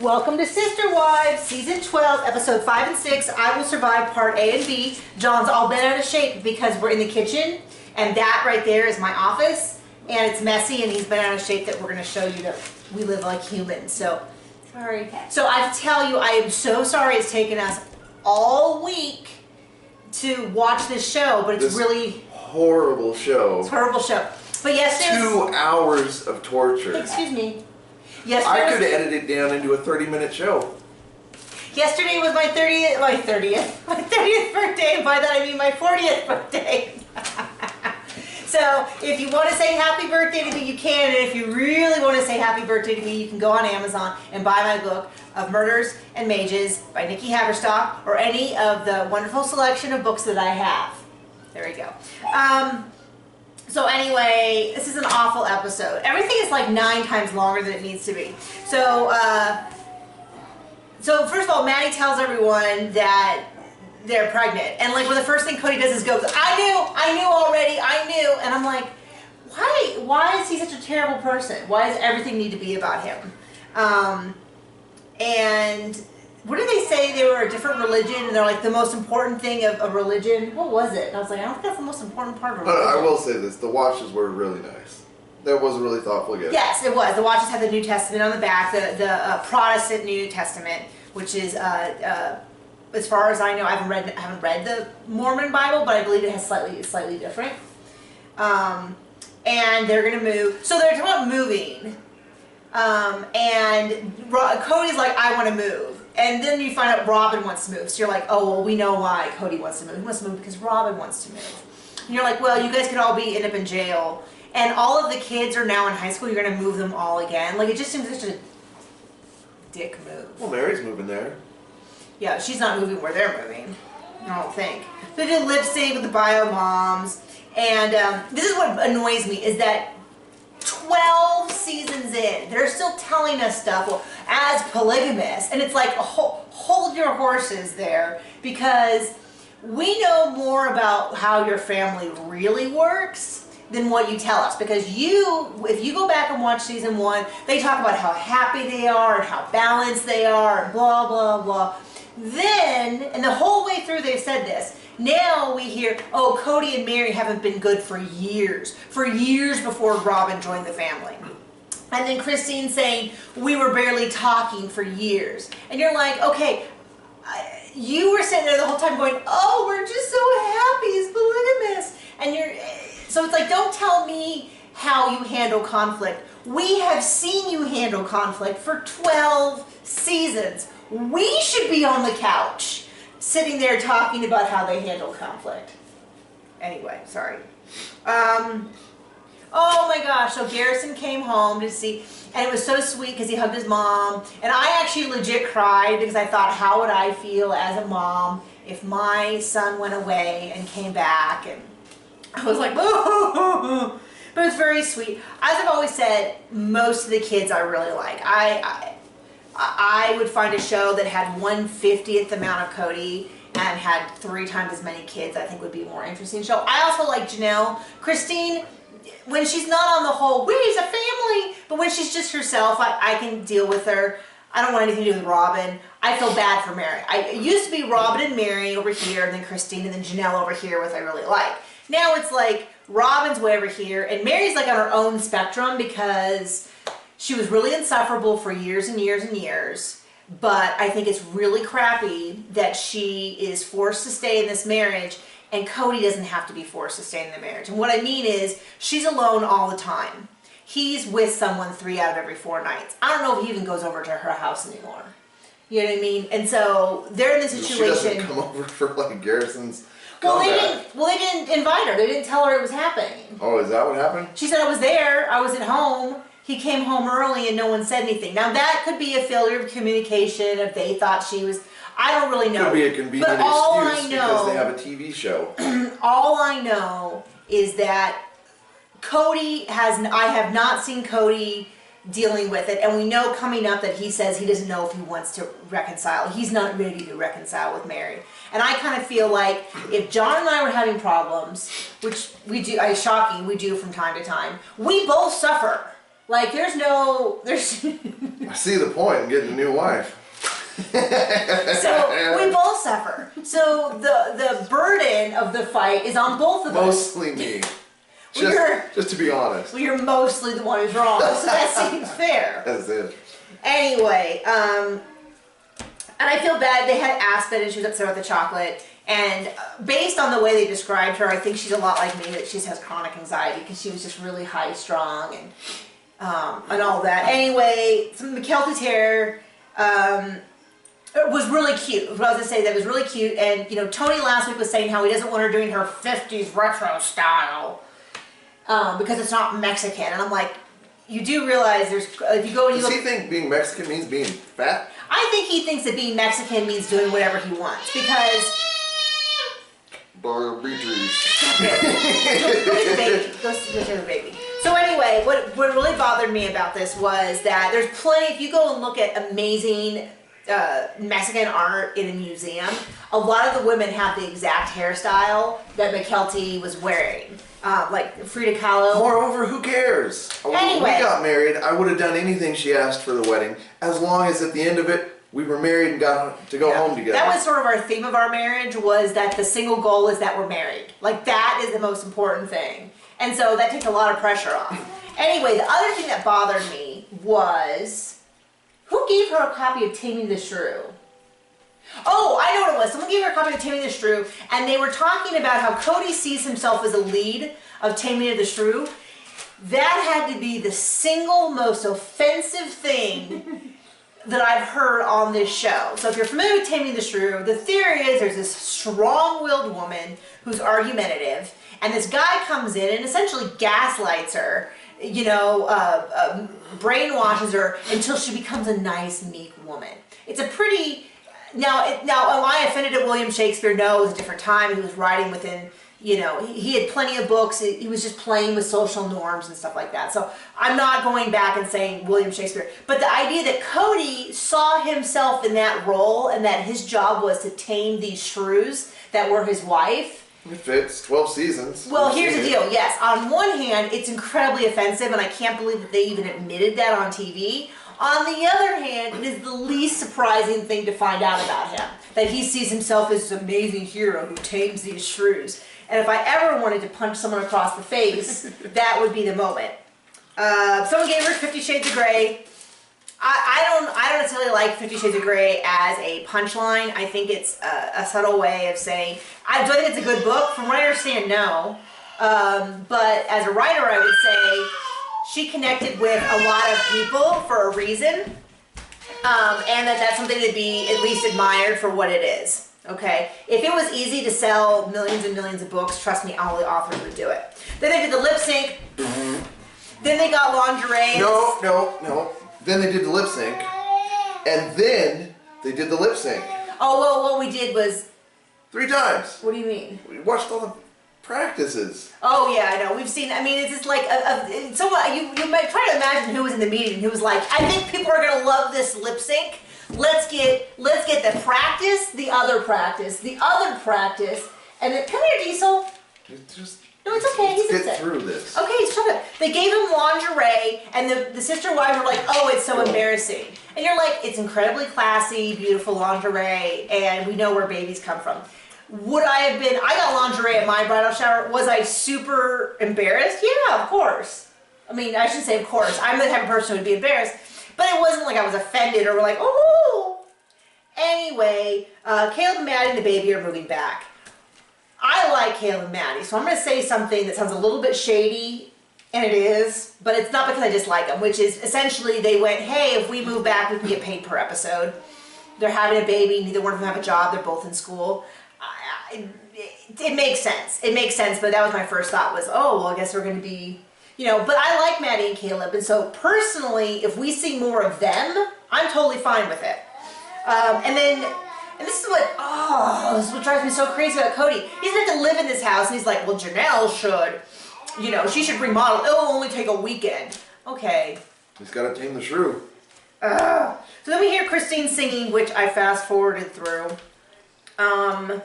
Welcome to Sister Wives, Season 12, Episode 5 and 6, I Will Survive, Part A and B. John's all bent out of shape because we're in the kitchen, and that right there is my office, and it's messy, and he's been out of shape that we're going to show you that we live like humans, so sorry. So I have to tell you, I am so sorry it's taken us all week to watch this show, but it's really... horrible show. It's a horrible show. But yesterday... 2 hours of torture. Excuse me. I could edit it down into a 30-minute show. Yesterday was my 30th birthday, and by that I mean my 40th birthday. So if you want to say happy birthday to me, you can, and if you really want to say happy birthday to me, you can go on Amazon and buy my book of Murders and Mages by Nikki Haverstock, or any of the wonderful selection of books that I have. There we go. So anyway, this is an awful episode. Everything is like 9 times longer than it needs to be. So, first of all, Maddie tells everyone that they're pregnant. And like, well, the first thing Cody does is goes, I knew already, I knew. And I'm like, why is he such a terrible person? Why does everything need to be about him? And what did they say? They were a different religion, and they're like the most important thing of a religion. What was it? And I was like, I don't think that's the most important part of a religion. But I will say this, the watches were really nice. That was a really thoughtful gift. Yes, it was. The watches had the New Testament on the back, the Protestant New Testament, which is, as far as I know, I haven't read the Mormon Bible, but I believe it has slightly different. And they're going to move. So they're talking about moving. And Cody's like, I want to move. And then you find out Robin wants to move. So you're like, oh, well, we know why Cody wants to move. He wants to move because Robin wants to move. And you're like, well, you guys could all end up in jail. And all of the kids are now in high school. You're going to move them all again. Like, it just seems such a dick move. Well, Mary's moving there. Yeah, she's not moving where they're moving. I don't think. They did lip sync with the bio moms. And this is what annoys me, is that 12 seasons in, they're still telling us stuff, well, as polygamists, and it's like, hold your horses there, because we know more about how your family really works than what you tell us, because if you go back and watch season 1, they talk about how happy they are and how balanced they are and blah blah blah. Then, and the whole way through they've said this, now we hear, oh, Cody and Mary haven't been good for years before Robin joined the family. And then Christine saying, we were barely talking for years. And you're like, okay, you were sitting there the whole time going, oh, we're just so happy as polygamists. And so it's like, don't tell me how you handle conflict. We have seen you handle conflict for 12 seasons. We should be on the couch sitting there talking about how they handle conflict. Anyway, sorry. Oh my gosh, so Garrison came home to see, and it was so sweet because he hugged his mom, and I actually legit cried because I thought, how would I feel as a mom if my son went away and came back? And I was like, oh. But it was very sweet. As I've always said, most of the kids I really like. I would find a show that had 1/50th amount of Cody and had 3 times as many kids. I think would be a more interesting show. I also like Janelle. Christine, when she's not on the whole, raise a family, but when she's just herself, I can deal with her. I don't want anything to do with Robin. I feel bad for Mary. It used to be Robin and Mary over here, and then Christine, and then Janelle over here, which I really like. Now it's like Robin's way over here, and Mary's like on her own spectrum because she was really insufferable for years and years and years, but I think it's really crappy that she is forced to stay in this marriage, and Cody doesn't have to be forced to stay in the marriage. And what I mean is, she's alone all the time. He's with someone 3 out of every 4 nights. I don't know if he even goes over to her house anymore. You know what I mean? And so they're in the situation. She doesn't come over for like Garrison's. Well, they didn't invite her. They didn't tell her it was happening. Oh, is that what happened? She said, I was there. I was at home. He came home early and no one said anything. Now that could be a failure of communication if they thought she was, I don't really know. Could be a convenient excuse because they have a TV show. All I know is that I have not seen Cody dealing with it, and we know coming up that he says he doesn't know if he wants to reconcile. He's not ready to reconcile with Mary. And I kind of feel like if John and I were having problems, which we do, shocking, we do from time to time, we both suffer Like, there's. I see the point in getting a new wife. So we both suffer. So the burden of the fight is on both of us. Mostly me. Just to be honest. Well, you're mostly the one who's wrong, so that seems fair. That's it. Anyway, and I feel bad. They had Aspen, and she was upset about the chocolate. And based on the way they described her, I think she's a lot like me, that she just has chronic anxiety because she was just really high strung and all that. Anyway, some of McKelty's hair was really cute. I was going to say that was really cute. And you know, Tony last week was saying how he doesn't want her doing her 50s retro style because it's not Mexican. And I'm like, you do realize there's if you go and you Does he think being Mexican means being fat? I think he thinks that being Mexican means doing whatever he wants because. Diabetes. Go to the baby. Go to the baby. So anyway, what really bothered me about this was that there's plenty. If you go and look at amazing Mexican art in a museum, a lot of the women have the exact hairstyle that McKelty was wearing, like Frida Kahlo. Moreover, who cares? Anyway. When we got married, I would have done anything she asked for the wedding, as long as at the end of it, we were married and got to go home together. That was sort of our theme of our marriage, was that the single goal is that we're married. Like, that is the most important thing. And so that takes a lot of pressure off. Anyway, the other thing that bothered me was, who gave her a copy of Taming the Shrew? Oh, I know what it was. Someone gave her a copy of Taming the Shrew, and they were talking about how Cody sees himself as a lead of Taming of the Shrew. That had to be the single most offensive thing that I've heard on this show. So if you're familiar with Taming the Shrew, the theory is there's this strong-willed woman who's argumentative, and this guy comes in and essentially gaslights her, you know, brainwashes her until she becomes a nice, meek woman. It's a pretty... Now, am I offended at William Shakespeare? No, it was a different time. He was writing within... You know, he had plenty of books. He was just playing with social norms and stuff like that. So I'm not going back and saying William Shakespeare. But the idea that Cody saw himself in that role and that his job was to tame these shrews that were his wife. It fits. 12 seasons. Well, here's the deal. Yes, on one hand, it's incredibly offensive, and I can't believe that they even admitted that on TV. On the other hand, it is the least surprising thing to find out about him. That he sees himself as this amazing hero who tames these shrews. And if I ever wanted to punch someone across the face, that would be the moment. Someone gave her 50 Shades of Grey. I don't necessarily like 50 Shades of Grey as a punchline. I think it's a subtle way of saying, do I think it's a good book? From what I understand, no. But as a writer, I would say she connected with a lot of people for a reason. And that's something to be at least admired for what it is. Okay, if it was easy to sell millions and millions of books, trust me, all the authors would do it. Then they did the lip sync. Then they got lingerie. No. Then they did the lip sync. And then they did the lip sync. Oh, well, what we did was... 3 times. What do you mean? We watched all the practices. Oh, yeah, I know. We've seen... I mean, it's just like... someone, you might try to imagine who was in the meeting and who was like, I think people are going to love this lip sync. Let's get the practice, the other practice, and then, come here, Diesel. No, it's okay. He's get upset. Through this. Okay, shut up. They gave him lingerie, and the sister wives were like, "Oh, it's so embarrassing." And you're like, "It's incredibly classy, beautiful lingerie, and we know where babies come from." Would I have been? I got lingerie at my bridal shower. Was I super embarrassed? Yeah, of course. I mean, I shouldn't say of course. I'm the type of person who would be embarrassed. But it wasn't like I was offended or like, oh. Anyway, Caleb and Maddie and the baby are moving back. I like Caleb and Maddie, so I'm going to say something that sounds a little bit shady, and it is, but it's not because I dislike them, which is essentially they went, hey, if we move back, we can get paid per episode. They're having a baby, neither one of them have a job, they're both in school. It makes sense. It makes sense, but that was my first thought was, oh, well, I guess we're going to be... You know, but I like Maddie and Caleb, and so personally, if we see more of them, I'm totally fine with it. And this is what drives me so crazy about Cody. He doesn't have to live in this house, and he's like, well, Janelle should, you know, she should remodel. It'll only take a weekend. Okay. He's got to tame the shrew. So then we hear Christine singing, which I fast forwarded through. Then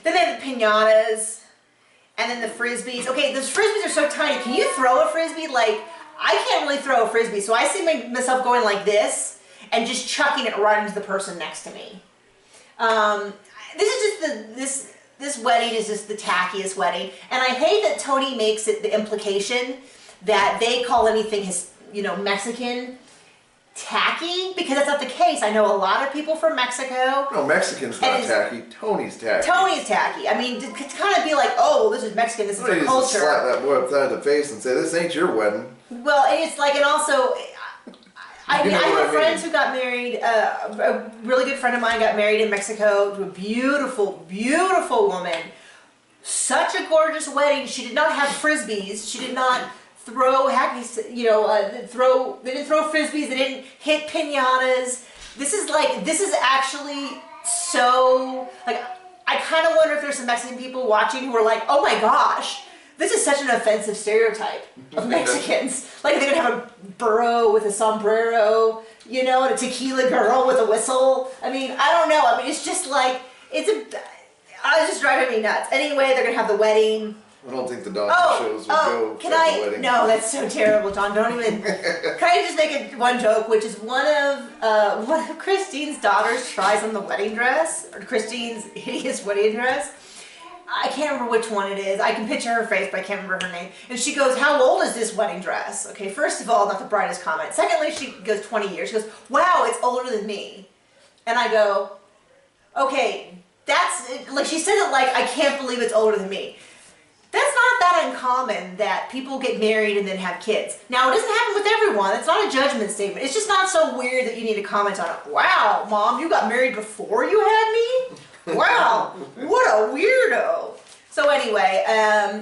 they have the piñatas. And then the frisbees. Okay, those frisbees are so tiny. Can you throw a frisbee? Like, I can't really throw a frisbee, so I see myself going like this and just chucking it right into the person next to me. This is just this wedding is just the tackiest wedding, and I hate that Tony makes it the implication that they call anything Mexican tacky, because that's not the case. I know a lot of people from Mexico. No, Mexican's not tacky. Tony's tacky. Tony's tacky. I mean, to kind of be like, oh, well, this is Mexican, this is their culture. Just slap that boy upside the face and say, this ain't your wedding. Well, it's like, and also, I have friends who got married. A really good friend of mine got married in Mexico to a beautiful, beautiful woman. Such a gorgeous wedding. She did not have frisbees. She did not throw they didn't throw frisbees. They didn't hit piñatas. This is actually so, like, I kind of wonder if there's some Mexican people watching who are like, oh my gosh, this is such an offensive stereotype of Mexicans. Like, they would have a burro with a sombrero, and a tequila girl with a whistle. I mean, I don't know. I mean, it's just like, it's just driving me nuts. Anyway, they're going to have the wedding. I don't think the donkey shows will go can at I? the wedding. No, that's so terrible, John. Don't even. Can I just make one joke, which is one of Christine's daughters tries on the wedding dress, or Christine's hideous wedding dress. I can't remember which one it is. I can picture her face, but I can't remember her name. And she goes, "How old is this wedding dress?" Okay, first of all, not the brightest comment. Secondly, she goes, 20 years. She goes, "Wow, it's older than me." And I go, "Okay, that's like," she said it like, "I can't believe it's older than me." That's not that uncommon that people get married and then have kids. Now, it doesn't happen with everyone. It's not a judgment statement. It's just not so weird that you need to comment on it. Wow, Mom, you got married before you had me? Wow, what a weirdo. So anyway,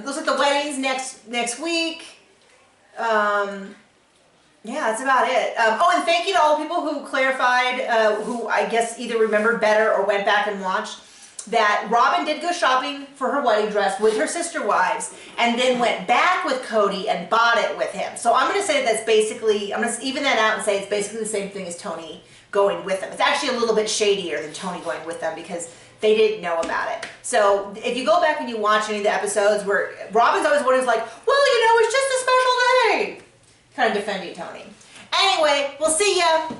looks like the wedding's next week. Yeah, that's about it. Oh, and thank you to all the people who clarified, who I guess either remembered better or went back and watched, that Robin did go shopping for her wedding dress with her sister wives and then went back with Cody and bought it with him. So I'm going to say that's basically, I'm going to even that out and say it's basically the same thing as Tony going with them. It's actually a little bit shadier than Tony going with them because they didn't know about it. So if you go back and you watch any of the episodes where Robin's always one who's like, well, it's just a special day, kind of defending Tony. Anyway, we'll see ya.